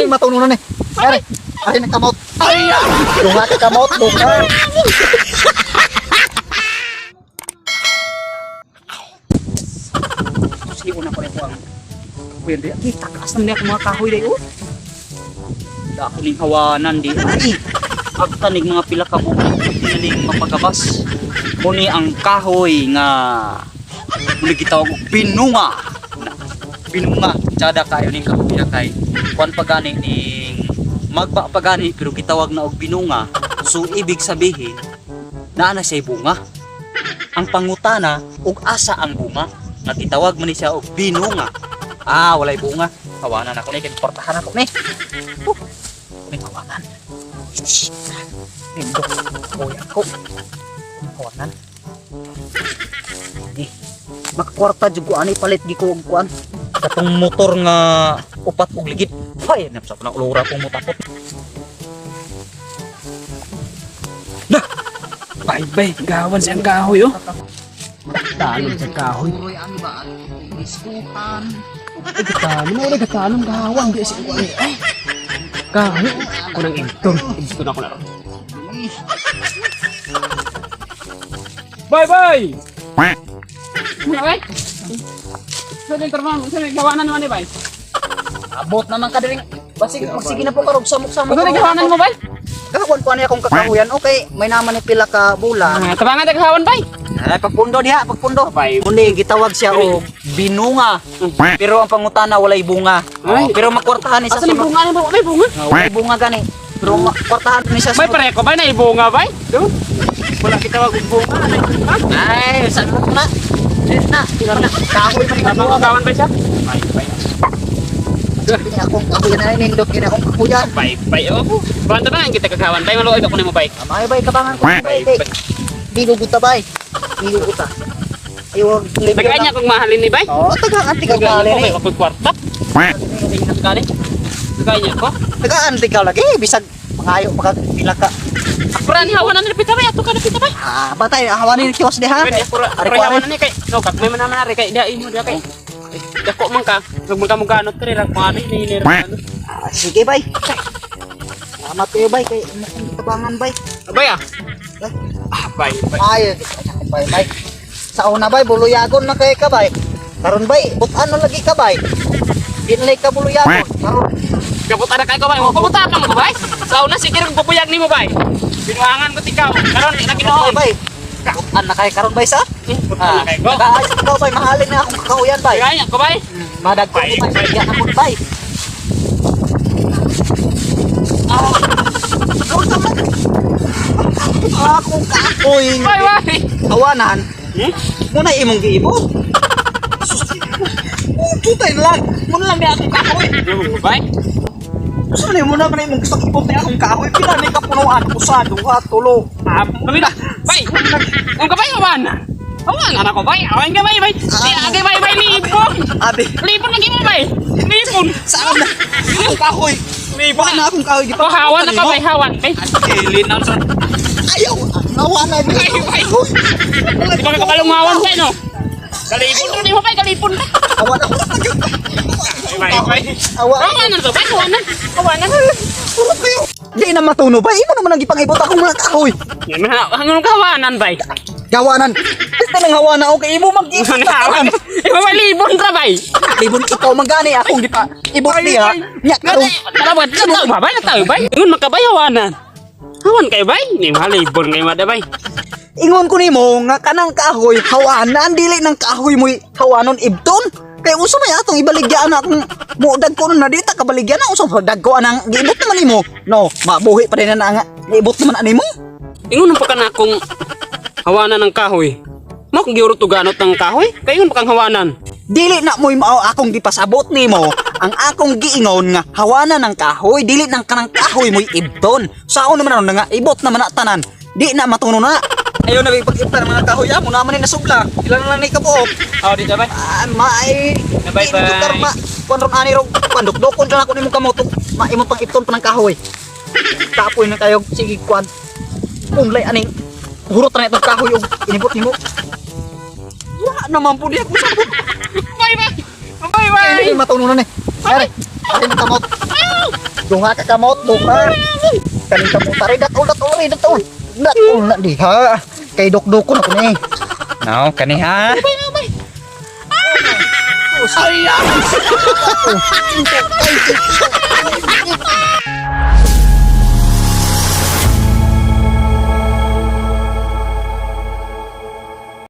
Ay, matununan eh. Ay, ay, nagkamot. Ay, bunga ka kamot, bunga. Sige, una ko rin po ang pwede. Ay, takas naman niya mga kahoy dayo. Dako ning hawanan di. Ay, agtanig mga pila ka buko. Tinaling mapagabas. Muni ang kahoy nga muli gitawag og binunga. Binunga. Tsada kayo ning kahoy na kay. Kuan pagani ning magba pagani pero gitawag na og binunga. So, ibig sabihin, naa na siya bunga. Ang pangutana, ug asa ang bunga. Nagitawag man ni siya og binunga. Ah, walay bunga. Kawanan ako ni kay portahan ako ni. May kawanan. Lindo. Kuya ko. Kawanan. Di. Makakwarta jud ko ani palit gi ko og kuan. Katong motor nga upat og ligid. Ay, napsa ko na ulura kong mutapot. Bay, gawan siyang kahoy oh. Talon sa kahoy. Uroy ani ba? Diskuhan. Ay, gatalon. Wala gatalon gawan. Di siya kuwan. Ay, kahoy. Ako nang intong. Gusto na ako na ron. Bay! Muna bay? Saan yung trabaho? Saan yung gawanan naman eh bay? Abot naman ka diri. Basig magsige na po karog samok-samok. Saan yung gawanan mo bay? Kawan ko ani akong kakahuyan. Okay, may naman ni pila ka bulan. Tabangan tayo kahawan bay? Ay, pagpundo diha, pagpundo. Bay. Muni gitawag siya og binunga. Pero ang pangutana walay bunga. Ay. Pero makwartahan ni sa Asan yung bunga na ba? May bunga? Walay bunga gani. Pero makwartahan ni sa Bay, pare ko bay na ibunga bay? Doon? wala kitawag og bunga. Ay, sa na. Na, tira na. Kahoy man ni Tabang gawan bay siya? Bay. Kini akong kahuyan na nindot kini akong kahuyan. Bay, oh. Banta ba kita kagawan bay? Maluoy ka kunin mo bay. Amay bay kabangan ko bay. Di guguta bay. Di guguta. Ayo, Tagay niya kung mahalin ni bay? Oh, taga-anti ka gali ni. Ako kwarta. Ingat ka ni. Tagay niya ko. Taga-anti ka lagi bisag mangayo pagpila ka. Akuran hawan na pita bay, ato ka na pita bay. Ah, batay hawanin kios di ha. Pwede akura. Ari Ari ko hawan ni kay. No, kag may man naman ari kay dai mo dia kay. Dako man ka. Ug man ka mo ganot kay ra pari ni ni. Sige bay. Salamat kayo bay kay tabangan bay. Abay ah. Bay. Ay, bay. Sa una bay buluyagon na kay ka bay. Karon bay, but-ano lagi ka bay? Dinlay ka buluyagon. Karon Kaputa na kay ko bay. Kaputa ka mo bay. Sa una sige ring pupuyag nimo bay. Binuangan ko tikaw. Karon na ginoon. bay. But-an na kay karon bay sa? Puta na kay ko. Nagaayos ikaw bay, mahalin na akong kakauyan bay. Tagay niya ko bay. Madagko Bay, ni bay, bay. yan amot bay. Akong kakoy. Bay. Kawanan. Muna imong giibot. Tutay lang. Muna lang ni akong kahoy. Bay. Gusto na muna man imong gusto ibot ni akong kahoy. Pila ni kapunuan. Usa, duha, tulo. Kami na. Bay. Ang kabay awan. Awan na ko bay. Awan ka bay. Di agay bay lipon. Abi, Lipon lagi mo bay. Lipon. saan na? Akong kahoy. Lipon Wala na akong kahoy. Ko hawan na ka bay hawan. Bay. Kilin na sa. Ayaw. Nawa na ni. Ay, ay. Di ba ka kalumawan bay no? Kalipon na di mo bay kalipon na. Awan ako na pag Bay. Awan. Awan na to bay awan na. Awan na. Di na matuno ba? Imo naman ang ipang-ibot akong mga kahoy. Yan man hangon kawanan bay. Gawanan. Basta nang hawa na okay. Imo mag-ibot Hawan. Iba bay libon ra bay. Ibon ikaw magani akong di pa ibot niya. Nya karon. Kalawat ka tao ba bay na tao bay. Ingon makabay hawanan. Hawan kay bay. Ni malibon kay mada bay. Ingon ko nimo nga kanang kahoy hawanan dili ng kahoy mo hawanon ibton. Kaya uso may atong ibaligyan na akong mudag ko na dita kabaligyan na uso dagko anang giibot naman nimo. No, mabuhi pa rin na nga. Giibot naman animo. Ingon pa ka na akong hawanan ng kahoy. Mo kung giuro tuganot ng kahoy? Kayon pa kang hawanan. Dili na mo'y mao akong gipasabot nimo ang akong giingon nga hawanan ng kahoy dili nang kanang kahoy mo'y ibton. Sao naman ano nga ibot naman na tanan. Di na matuno na. Ayaw na ipag-ibtan mga kahoy mo naman ni nasubla. Ilan na lang ni kabuok. Oh, di ba? May Bye-bye. Konron ani ro pandok-dokon ra ako nimo kamoto. Maimong pang ibton pa ng kahoy. Tapoy na kayo sige kwan. Unlay aning hurot na itong kahoy og inibot nimo. Wala naman po di ako sabot. Bye bye. Bye Kaya bye. matununan eh. Pare, pare na kamot. Ayaw. Dunga ka kamot, dunga. Kaning kamot tari datol na diha. Kay dukduk ko na kuni. Now, kaniha. Ay!